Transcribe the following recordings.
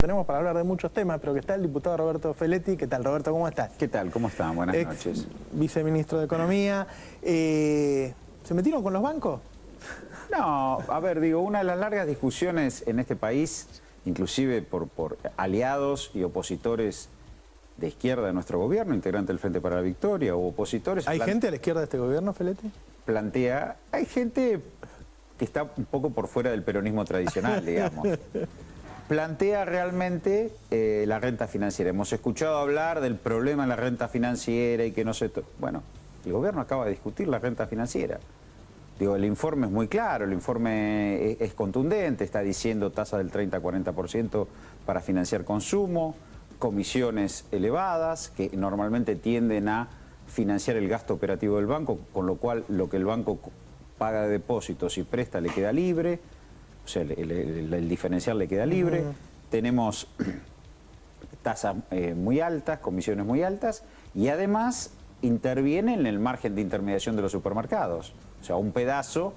Tenemos para hablar de muchos temas, pero que está el diputado Roberto Feletti. ¿Qué tal, Roberto? ¿Cómo estás? ¿Qué tal? ¿Cómo están? Buenas noches. Viceministro de Economía. ¿Se metieron con los bancos? No, a ver, digo, una de las largas discusiones en este país, inclusive por aliados y opositores de izquierda de nuestro gobierno, integrante del Frente para la Victoria, o opositores... ¿Hay gente a la izquierda de este gobierno, Feletti? Hay gente que está un poco por fuera del peronismo tradicional, digamos. Plantea realmente la renta financiera. Hemos escuchado hablar del problema de la renta financiera y que no se... Bueno, el gobierno acaba de discutir la renta financiera. Digo, el informe es muy claro, el informe es contundente, está diciendo tasa del 30-40% para financiar consumo, comisiones elevadas que normalmente tienden a financiar el gasto operativo del banco, con lo cual lo que el banco paga de depósitos y presta le queda libre, o sea, el diferencial le queda libre. Tenemos tasas muy altas, comisiones muy altas, y además interviene en el margen de intermediación de los supermercados. O sea, un pedazo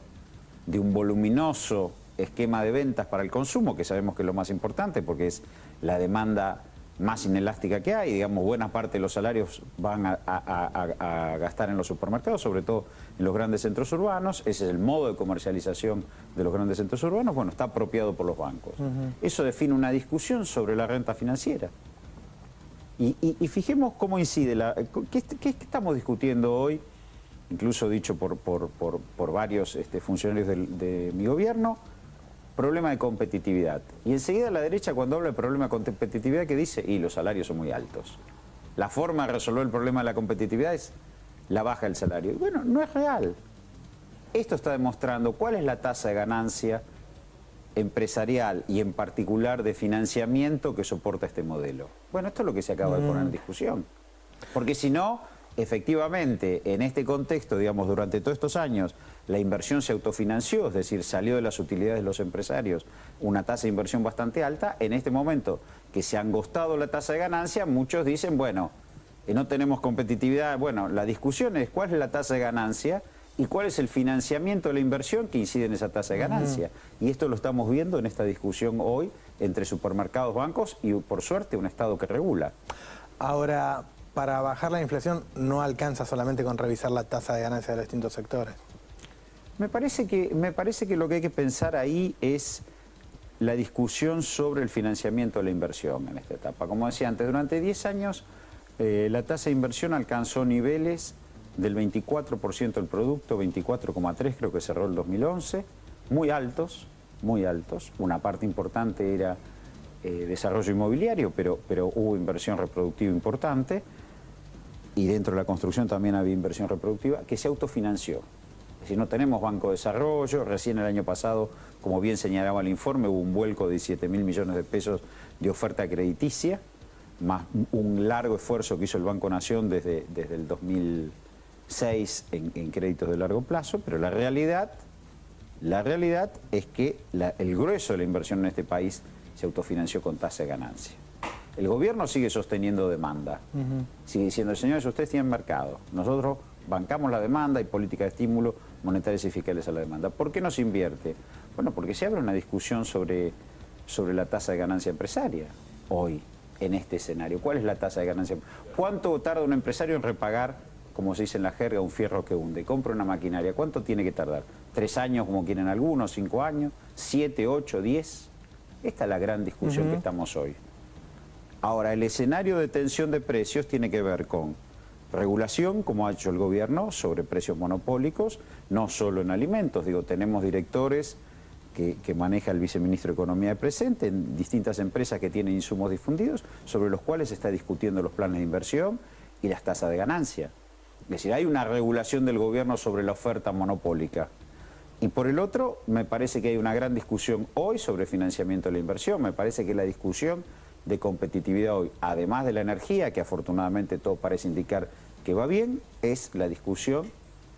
de un voluminoso esquema de ventas para el consumo, que sabemos que es lo más importante porque es la demanda más inelástica que hay. Digamos, buena parte de los salarios van a gastar en los supermercados, sobre todo en los grandes centros urbanos. Ese es el modo de comercialización de los grandes centros urbanos. Bueno, está apropiado por los bancos. Eso define una discusión sobre la renta financiera. Y fijemos cómo incide. ¿Qué estamos discutiendo hoy? Incluso dicho por varios funcionarios de mi gobierno, problema de competitividad. Y enseguida la derecha, cuando habla de problema de competitividad, ¿qué dice? Y los salarios son muy altos. La forma de resolver el problema de la competitividad es la baja del salario. Y bueno, no es real. Esto está demostrando cuál es la tasa de ganancia empresarial y en particular de financiamiento que soporta este modelo. Bueno, esto es lo que se acaba de poner en discusión. Porque si no, efectivamente, en este contexto, digamos, durante todos estos años, la inversión se autofinanció, es decir, salió de las utilidades de los empresarios una tasa de inversión bastante alta. En este momento que se ha angostado la tasa de ganancia, muchos dicen, bueno, no tenemos competitividad. Bueno, la discusión es cuál es la tasa de ganancia y cuál es el financiamiento de la inversión que incide en esa tasa de ganancia. Y esto lo estamos viendo en esta discusión hoy entre supermercados, bancos y, por suerte, un Estado que regula. Ahora, para bajar la inflación no alcanza solamente con revisar la tasa de ganancia de los distintos sectores. Me parece que lo que hay que pensar ahí es la discusión sobre el financiamiento de la inversión en esta etapa. Como decía antes, durante 10 años la tasa de inversión alcanzó niveles del 24% del producto, 24,3% creo que cerró el 2011, muy altos, muy altos. Una parte importante era desarrollo inmobiliario, pero hubo inversión reproductiva importante. Y dentro de la construcción también había inversión reproductiva que se autofinanció. Es decir, no tenemos Banco de Desarrollo. Recién el año pasado, como bien señalaba el informe, hubo un vuelco de 17.000 millones de pesos de oferta crediticia, más un largo esfuerzo que hizo el Banco Nación desde el 2006 en créditos de largo plazo, pero la realidad es que el grueso de la inversión en este país se autofinanció con tasa de ganancia. El gobierno sigue sosteniendo demanda, sigue diciendo, señores, ustedes tienen mercado, nosotros bancamos la demanda y política de estímulo monetarios y fiscales a la demanda. ¿Por qué no se invierte? Bueno, porque se abre una discusión sobre la tasa de ganancia empresaria hoy, en este escenario. ¿Cuál es la tasa de ganancia? ¿Cuánto tarda un empresario en repagar, como se dice en la jerga, un fierro que hunde? Compra una maquinaria, ¿cuánto tiene que tardar? ¿3 años como quieren algunos? ¿5 años? ¿7, 8, 10? Esta es la gran discusión que estamos hoy. Ahora, el escenario de tensión de precios tiene que ver con regulación, como ha hecho el gobierno, sobre precios monopólicos, no solo en alimentos. Digo, tenemos directores que maneja el viceministro de Economía de presente en distintas empresas que tienen insumos difundidos, sobre los cuales se está discutiendo los planes de inversión y las tasas de ganancia. Es decir, hay una regulación del gobierno sobre la oferta monopólica. Y por el otro, me parece que hay una gran discusión hoy sobre financiamiento de la inversión. Me parece que la discusión de competitividad hoy, además de la energía, que afortunadamente todo parece indicar que va bien, es la discusión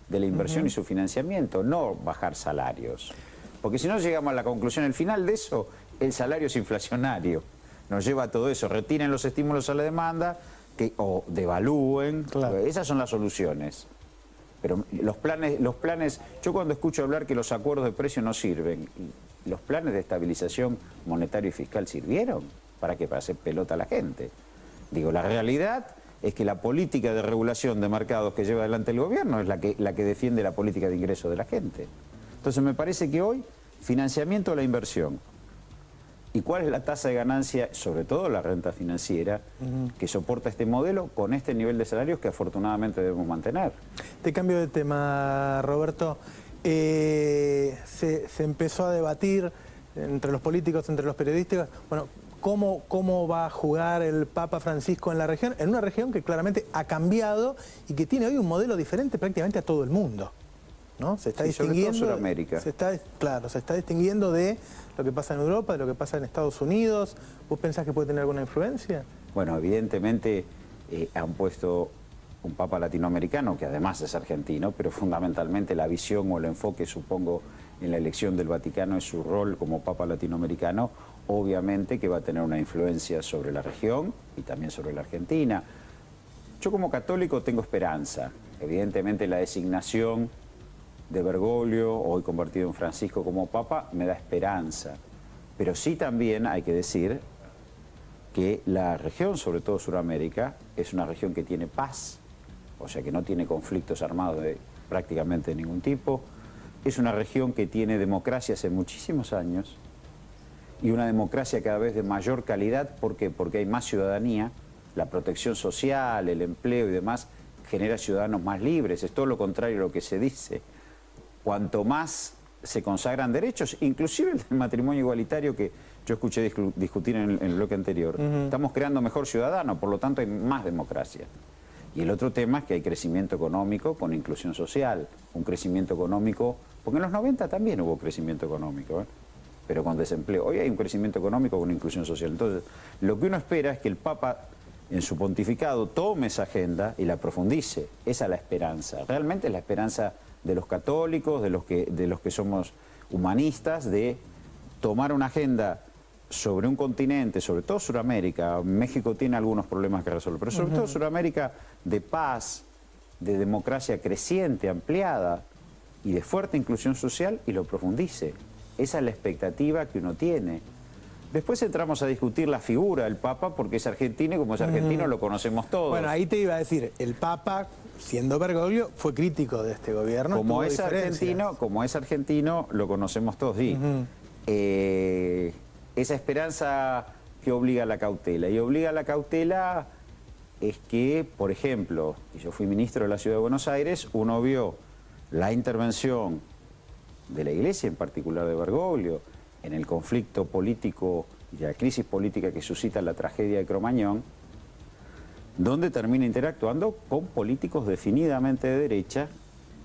de la inversión y su financiamiento, no bajar salarios. Porque si no llegamos a la conclusión, el final de eso, el salario es inflacionario. Nos lleva a todo eso, retiren los estímulos a la demanda o devalúen, esas son las soluciones. Pero los planes, yo cuando escucho hablar que los acuerdos de precio no sirven, ¿los planes de estabilización monetaria y fiscal sirvieron? ¿Para qué? Para hacer pelota a la gente. Digo, la realidad es que la política de regulación de mercados que lleva adelante el gobierno es la que defiende la política de ingreso de la gente. Entonces me parece que hoy, financiamiento de la inversión, ¿y cuál es la tasa de ganancia, sobre todo la renta financiera, que soporta este modelo con este nivel de salarios que afortunadamente debemos mantener? Te cambio de tema, Roberto. Se empezó a debatir entre los políticos, entre los periodistas, bueno, cómo va a jugar el Papa Francisco en la región, en una región que claramente ha cambiado y que tiene hoy un modelo diferente prácticamente a todo el mundo, ¿no? Se está distinguiendo, sobre todo Sudamérica. se está distinguiendo de lo que pasa en Europa, de lo que pasa en Estados Unidos. ¿Vos pensás que puede tener alguna influencia? Bueno, evidentemente han puesto un Papa latinoamericano, que además es argentino, pero fundamentalmente la visión o el enfoque, supongo, en la elección del Vaticano es su rol como Papa latinoamericano, obviamente que va a tener una influencia sobre la región y también sobre la Argentina. Yo como católico tengo esperanza. Evidentemente la designación de Bergoglio, hoy convertido en Francisco como Papa, me da esperanza. Pero sí también hay que decir que la región, sobre todo Sudamérica, es una región que tiene paz, o sea que no tiene conflictos armados de prácticamente ningún tipo. Es una región que tiene democracia hace muchísimos años y una democracia cada vez de mayor calidad. ¿Por qué? Porque hay más ciudadanía, la protección social, el empleo y demás genera ciudadanos más libres. Es todo lo contrario a lo que se dice. Cuanto más se consagran derechos, inclusive el matrimonio igualitario que yo escuché discutir en el bloque anterior, estamos creando mejor ciudadano, por lo tanto hay más democracia. Y el otro tema es que hay crecimiento económico con inclusión social, un crecimiento económico, porque en los 90 también hubo crecimiento económico, pero con desempleo. Hoy hay un crecimiento económico con inclusión social. Entonces, lo que uno espera es que el Papa, en su pontificado, tome esa agenda y la profundice. Esa es la esperanza. Realmente es la esperanza de los católicos, de los que somos humanistas, de tomar una agenda sobre un continente, sobre todo Sudamérica. México tiene algunos problemas que resolver, pero sobre todo Sudamérica, de paz, de democracia creciente, ampliada y de fuerte inclusión social, y lo profundice. Esa es la expectativa que uno tiene. Después entramos a discutir la figura del Papa, porque es argentino y como es argentino lo conocemos todos. Bueno, ahí te iba a decir, el Papa, siendo Bergoglio, fue crítico de este gobierno. Como es argentino, lo conocemos todos, sí. Esa esperanza que obliga a la cautela. Y obliga a la cautela es que, por ejemplo, y yo fui ministro de la Ciudad de Buenos Aires, uno vio la intervención de la Iglesia, en particular de Bergoglio, en el conflicto político y la crisis política que suscita la tragedia de Cromañón, donde termina interactuando con políticos definidamente de derecha,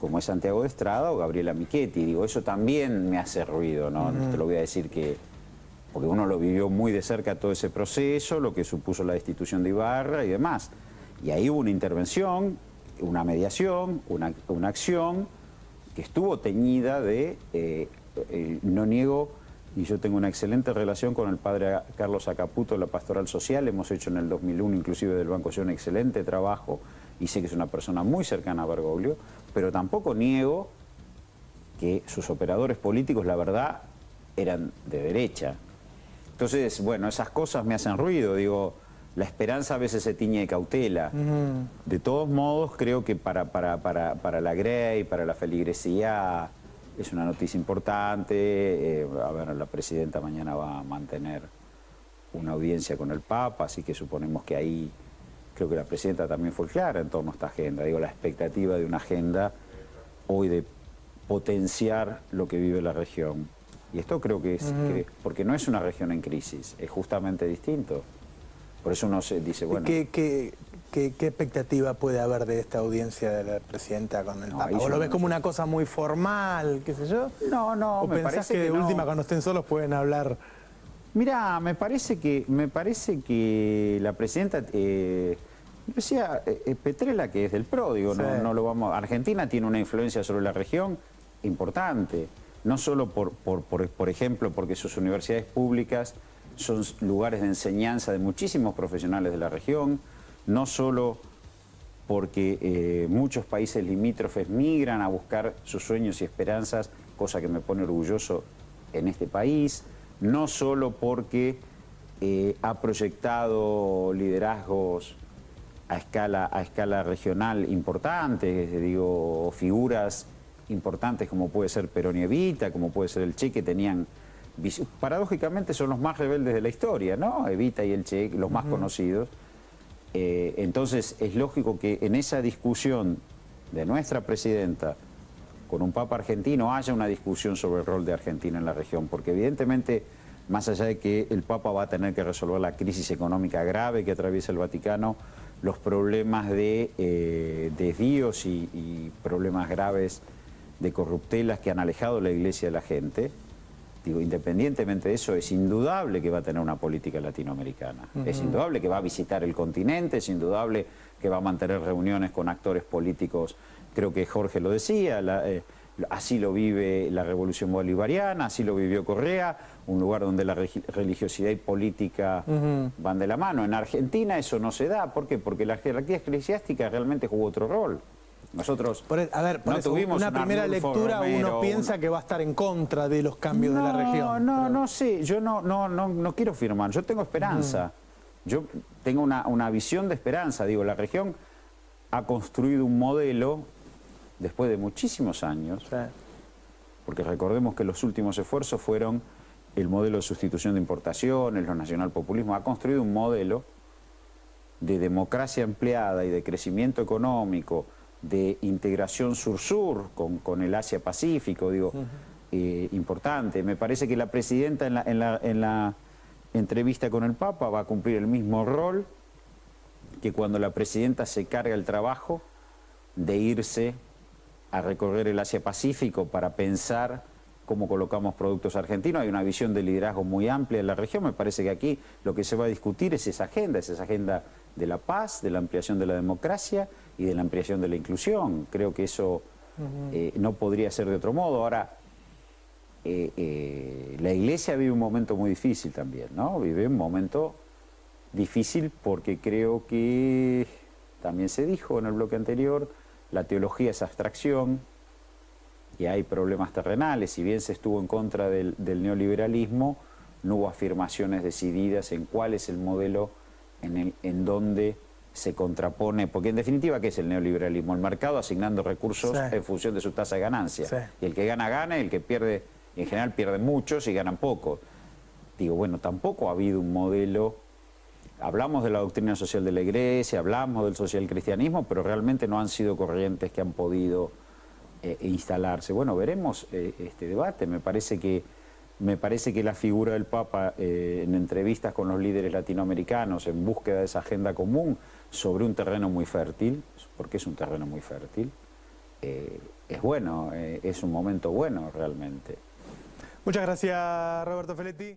como es Santiago de Estrada o Gabriela Michetti. Digo, eso también me hace ruido, ¿no? No te lo voy a decir que... porque uno lo vivió muy de cerca todo ese proceso, lo que supuso la destitución de Ibarra y demás. Y ahí hubo una intervención, una mediación, una acción que estuvo teñida de... no niego, y yo tengo una excelente relación con el padre Carlos Acaputo de la Pastoral Social, hemos hecho en el 2001 inclusive del Banco Ciudad un excelente trabajo y sé que es una persona muy cercana a Bergoglio, pero tampoco niego que sus operadores políticos, la verdad, eran de derecha. Entonces, bueno, esas cosas me hacen ruido, digo, la esperanza a veces se tiñe de cautela. De todos modos, creo que para la Grey, para la feligresía, es una noticia importante. A ver, la presidenta mañana va a mantener una audiencia con el Papa, así que suponemos que ahí, creo que la presidenta también fue clara en torno a esta agenda. Digo, la expectativa de una agenda hoy de potenciar lo que vive la región. Y esto creo que es, porque no es una región en crisis, es justamente distinto. Por eso uno se dice, bueno... ¿Qué expectativa puede haber de esta audiencia de la presidenta con el Papa? ¿O lo ves como una cosa muy formal, qué sé yo? No, ¿O me pensás parece que de no. última, cuando estén solos, pueden hablar? Mirá, me parece que la presidenta... decía Petrella, que es del PRO, digo, sí. no lo vamos... Argentina tiene una influencia sobre la región importante. No solo por ejemplo, porque sus universidades públicas son lugares de enseñanza de muchísimos profesionales de la región, no solo porque muchos países limítrofes migran a buscar sus sueños y esperanzas, cosa que me pone orgulloso en este país, no solo porque ha proyectado liderazgos a escala regional importantes, digo, figuras importantes como puede ser Perón y Evita, como puede ser el Che, que tenían, paradójicamente son los más rebeldes de la historia, ¿no? Evita y el Che, los más conocidos. Entonces es lógico que en esa discusión de nuestra presidenta con un Papa argentino haya una discusión sobre el rol de Argentina en la región, porque evidentemente, más allá de que el Papa va a tener que resolver la crisis económica grave que atraviesa el Vaticano, los problemas de desvíos y problemas graves de corruptelas que han alejado la Iglesia de la gente, digo, independientemente de eso, es indudable que va a tener una política latinoamericana. Es indudable que va a visitar el continente, es indudable que va a mantener reuniones con actores políticos. Creo que Jorge lo decía, así lo vive la Revolución Bolivariana, así lo vivió Correa, un lugar donde la religiosidad y política van de la mano. En Argentina eso no se da. ¿Por qué? Porque la jerarquía eclesiástica realmente jugó otro rol. Nosotros no tuvimos una primera lectura, uno piensa que va a estar en contra de los cambios de la región. No sé, yo no quiero firmar, yo tengo esperanza. Yo tengo una visión de esperanza. Digo, la región ha construido un modelo después de muchísimos años, porque recordemos que los últimos esfuerzos fueron el modelo de sustitución de importaciones, los nacionalpopulismos. Ha construido un modelo de democracia ampliada y de crecimiento económico, de integración sur-sur con el Asia-Pacífico, digo, importante. Me parece que la presidenta en la entrevista con el Papa va a cumplir el mismo rol que cuando la presidenta se carga el trabajo de irse a recorrer el Asia-Pacífico para pensar cómo colocamos productos argentinos. Hay una visión de liderazgo muy amplia en la región. Me parece que aquí lo que se va a discutir es esa agenda de la paz, de la ampliación de la democracia y de la ampliación de la inclusión. Creo que eso no podría ser de otro modo. Ahora, la Iglesia vive un momento muy difícil también, ¿no? Vive un momento difícil porque creo que, también se dijo en el bloque anterior, la teología es abstracción y hay problemas terrenales. Si bien se estuvo en contra del neoliberalismo, no hubo afirmaciones decididas en cuál es el modelo en donde se contrapone, porque en definitiva, ¿qué es el neoliberalismo? El mercado asignando recursos en función de su tasa de ganancia. Y el que gana, gana, y el que pierde, en general pierden muchos y ganan poco. Digo, bueno, tampoco ha habido un modelo. Hablamos de la doctrina social de la Iglesia, hablamos del social cristianismo, pero realmente no han sido corrientes que han podido instalarse. Bueno, veremos este debate. Me parece que la figura del Papa en entrevistas con los líderes latinoamericanos en búsqueda de esa agenda común sobre un terreno muy fértil, porque es un terreno muy fértil, es bueno, es un momento bueno realmente. Muchas gracias, Roberto Feletti.